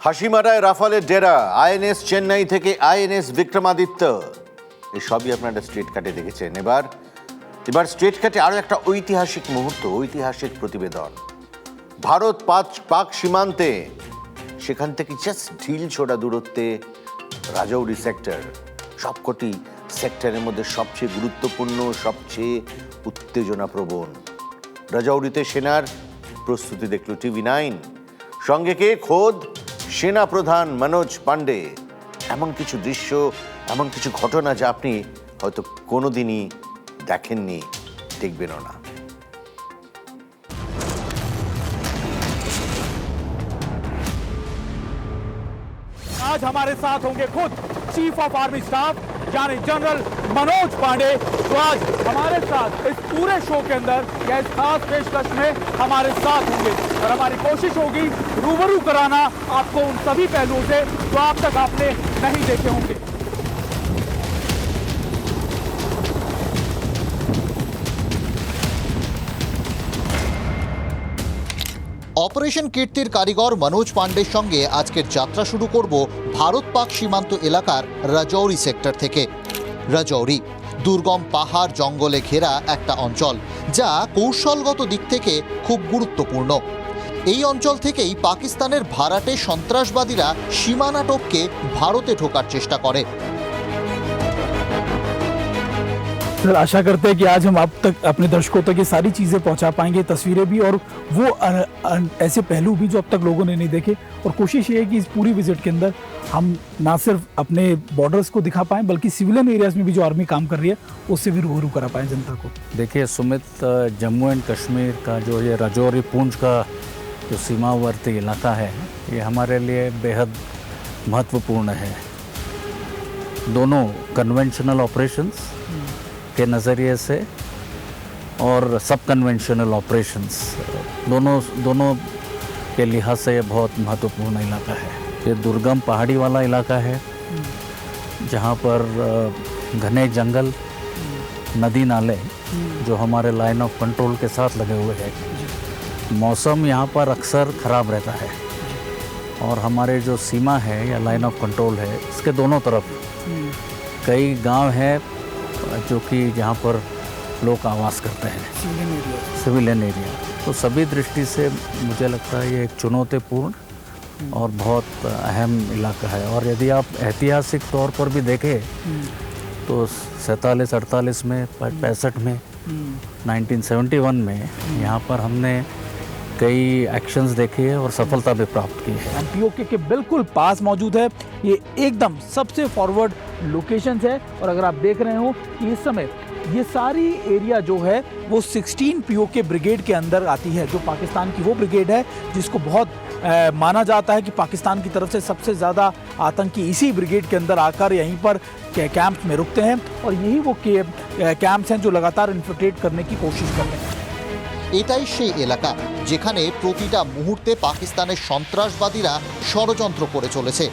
হাসিমারায় রাফালের ডেরা, INS Chennai থেকে INS Vikramaditya, এই সবই আপনারা স্ট্রিট কাটে দেখেছেন। এবার স্ট্রিট কাটে আরো একটা ঐতিহাসিক মুহূর্ত, ঐতিহাসিক প্রতিবেদন। ভারত পাক সীমান্তে, সেখান থেকে জাস্ট ঢিল ছোড়া দূরত্বে রাজৌরি সেক্টর। সবকটি সেক্টরের মধ্যে সবচেয়ে গুরুত্বপূর্ণ, সবচেয়ে উত্তেজনাপ্রবণ। রাজৌরিতে সেনার প্রস্তুতি দেখল টিভি9। সঙ্গে কে? খোদ সেনা প্রধান মনোজ পান্ডে। এমন কিছু দৃশ্য, এমন কিছু ঘটনা যা আপনি হয়তো কোনোদিনই দেখেননি, দেখবেনও না। आज हमारे साथ होंगे खुद चीफ ऑफ आर्मी स्टाफ यानी जनरल मनोज पांडे, जो आज हमारे साथ इस पूरे शो के अंदर या इस खास पेशकश में हमारे साथ होंगे और हमारी कोशिश होगी रूबरू कराना आपको उन सभी पहलुओं से जो आप तक आपने नहीं देखे होंगे। অপারেশন কীর্তির কারিগর মনোজ পান্ডের সঙ্গে আজকের যাত্রা শুরু করব ভারত পাক সীমান্ত এলাকার রাজৌরি সেক্টর থেকে। রাজৌরি দুর্গম পাহাড় জঙ্গলে ঘেরা একটা অঞ্চল, যা কৌশলগত দিক থেকে খুব গুরুত্বপূর্ণ। এই অঞ্চল থেকেই পাকিস্তানের ভাড়াটে সন্ত্রাসবাদীরা সীমানা টপকে ভারতে ঢোকার চেষ্টা করে। सर, आशा करते हैं कि आज हम आप तक, अपने दर्शकों तक ये सारी चीज़ें पहुंचा पाएंगे, तस्वीरें भी और वो ऐसे पहलू भी जो अब तक लोगों ने नहीं देखे। और कोशिश ये है कि इस पूरी विजिट के अंदर हम ना सिर्फ अपने बॉर्डर्स को दिखा पाएं, बल्कि सिविलियन एरियाज में भी जो आर्मी काम कर रही है उससे भी रूबरू करा पाएं जनता को। देखिए सुमित, जम्मू एंड कश्मीर का जो ये राजौरी पूंछ का जो सीमावर्ती इलाका है, ये हमारे लिए बेहद महत्वपूर्ण है। दोनों कन्वेंशनल ऑपरेशंस के नज़रिए से और सब कन्वेंशनल ऑपरेशंस दोनों के लिहाज से ये बहुत महत्वपूर्ण इलाका है। ये दुर्गम पहाड़ी वाला इलाका है, जहाँ पर घने जंगल, नदी नाले जो हमारे लाइन ऑफ कंट्रोल के साथ लगे हुए हैं। मौसम यहाँ पर अक्सर ख़राब रहता है और हमारे जो सीमा है या लाइन ऑफ कंट्रोल है, इसके दोनों तरफ कई गांव हैं जो कि जहाँ पर लोग आवास करते हैं, सिविलियन एरिया। तो सभी दृष्टि से मुझे लगता है ये एक चुनौतीपूर्ण और बहुत अहम इलाका है। और यदि आप ऐतिहासिक तौर पर भी देखें तो 47-48 में, 65 में, 1971 में यहाँ पर हमने कई एक्शंस देखे हैं और सफलता भी प्राप्त की है। पीओके के बिल्कुल पास मौजूद है, ये एकदम सबसे फॉरवर्ड लोकेशंस है। और अगर आप देख रहे हो कि इस समय ये सारी एरिया जो है वो 16 पीओके ब्रिगेड के अंदर आती है, जो पाकिस्तान की वो ब्रिगेड है जिसको बहुत माना जाता है कि पाकिस्तान की तरफ से सबसे ज़्यादा आतंकी इसी ब्रिगेड के अंदर आकर यहीं पर कैंप्स में रुकते हैं। और यही वो कैंप्स हैं जो लगातार इन्फिल्ट्रेट करने की कोशिश कर रहे हैं। এটাই সেই এলাকা যেখানে প্রতিটা মুহূর্তে পাকিস্তানের সন্ত্রাসবাদীরা ষড়যন্ত্র করে চলেছে।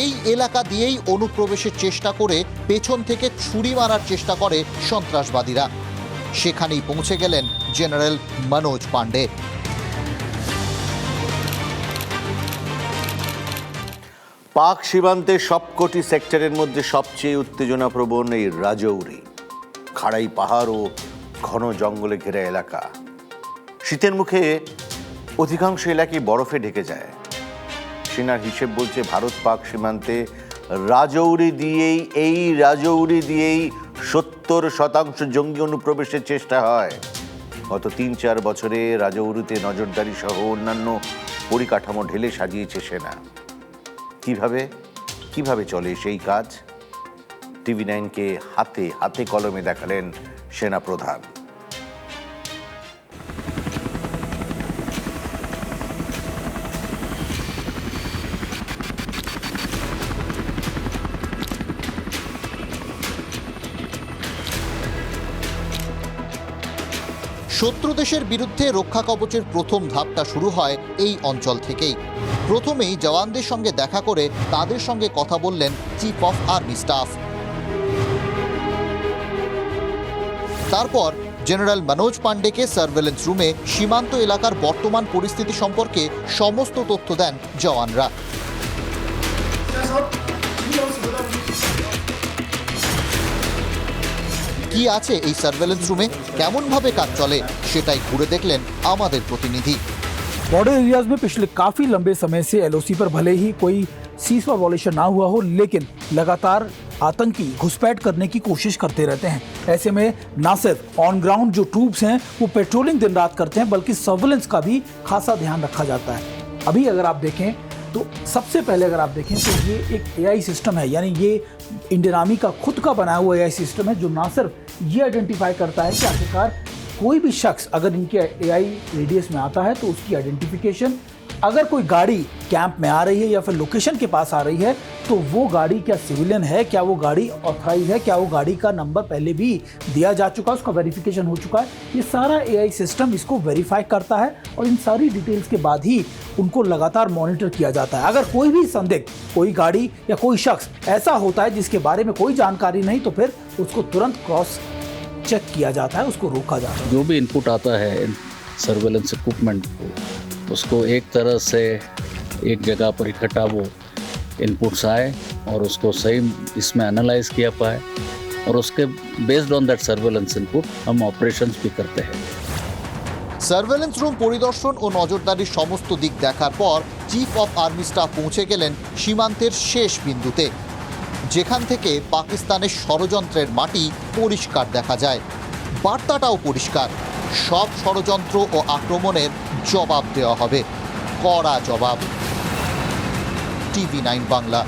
এই এলাকা দিয়েই অনুপ্রবেশের চেষ্টা করে পেছন থেকে ছুরি মারার চেষ্টা করে সন্ত্রাসবাদীরা। সেখানেই পৌঁছে গেলেন জেনারেল মনোজ পান্ডে। পাক সীমান্তে সবকটি সেক্টরের মধ্যে সবচেয়ে উত্তেজনাপ্রবণ এই রাজৌরি। খাড়াই পাহাড় ও ঘন জঙ্গলে ঘেরা এলাকা। শীতের মুখে অধিকাংশ এলাকায় বরফে ঢেকে যায়। সেনার হিসেব বলছে ভারত পাক সীমান্তে রাজৌরি দিয়েই 70% জঙ্গি অনুপ্রবেশের চেষ্টা হয়। গত 3-4 বছরে রাজৌরিতে নজরদারি সহ অন্যান্য পরিকাঠামো ঢেলে সাজিয়েছে সেনা। কিভাবে চলে সেই কাজ? টিভি9কে হাতে কলমে দেখালেন সেনা প্রধান। শত্রু দেশের বিরুদ্ধে রক্ষা কবচের প্রথম ধাপটা শুরু হয় এই অঞ্চল থেকেই। প্রথমেই জওয়ানদের সঙ্গে দেখা করে তাদের সঙ্গে কথা বললেন চিফ অফ আর্মি স্টাফ। তারপর জেনারেল মনোজ পান্ডেকে সার্ভেলেন্স রুমে সীমান্ত এলাকার বর্তমান পরিস্থিতি সম্পর্কে সমস্ত তথ্য দেন জওয়ানরা। কি আছে এই সার্ভেলেন্স রুমে, কেমন ভাবে কাজ চলে সেটাই ঘুরে দেখলেন আমাদের প্রতিনিধি। बॉर्डर एरियाज में पिछले काफ़ी लंबे समय से एलओसी पर भले ही कोई सीज पर वॉलेशन ना हुआ हो, लेकिन लगातार आतंकी घुसपैठ करने की कोशिश करते रहते हैं। ऐसे में ना सिर्फ ऑन ग्राउंड जो ट्रूप्स हैं वो पेट्रोलिंग दिन रात करते हैं, बल्कि सर्विलेंस का भी खासा ध्यान रखा जाता है। अभी अगर आप देखें तो सबसे पहले अगर आप देखें तो ये एक एआई सिस्टम है, यानी ये इंडियन आर्मी का खुद का बनाया हुआ एआई सिस्टम है, जो ना सिर्फ ये आइडेंटिफाई करता है कि आखिरकार कोई भी शख्स अगर इनके एआई रेडियस में आता है तो उसकी आइडेंटिफिकेशन, अगर कोई गाड़ी कैंप में आ रही है या फिर लोकेशन के पास आ रही है तो वो गाड़ी क्या सिविलियन है, क्या वो गाड़ी ऑथराइज है, क्या वो गाड़ी का नंबर पहले भी दिया जा चुका है, उसका वेरिफिकेशन हो चुका है। ये सारा एआई सिस्टम इसको वेरीफाई करता है और इन सारी डिटेल्स के बाद ही उनको लगातार मॉनिटर किया जाता है। अगर कोई भी संदिग्ध, कोई गाड़ी या कोई शख्स ऐसा होता है जिसके बारे में कोई जानकारी नहीं, तो फिर उसको तुरंत क्रॉस चेक किया जाता है, उसको रोका जाता है। जो भी इनपुट आता है सर्वेलेंस इक्विपमेंट को, उसको एक तरह से एक जगह पर इकट्ठा वो इनपुट्स आए और उसको सही इसमें एनालाइज किया पाए, और उसके based on that surveillance input हम ऑपरेशंस भी करते हैं। সার্ভেলেন্স রুম পরিদর্শন ও নজরদারির সমস্ত দিক দেখার পর চিফ অফ আর্মি স্টাফ পৌঁছে গেলেন সীমান্তের শেষ বিন্দুতে, যেখান থেকে পাকিস্তানের ষড়যন্ত্রের মাটি পরিষ্কার দেখা যায়। বার্তাটাও পরিষ্কার, সব ষড়যন্ত্র ও আক্রমণের জবাব দেওয়া হবে, কড়া জবাব। টিভি 9 বাংলা।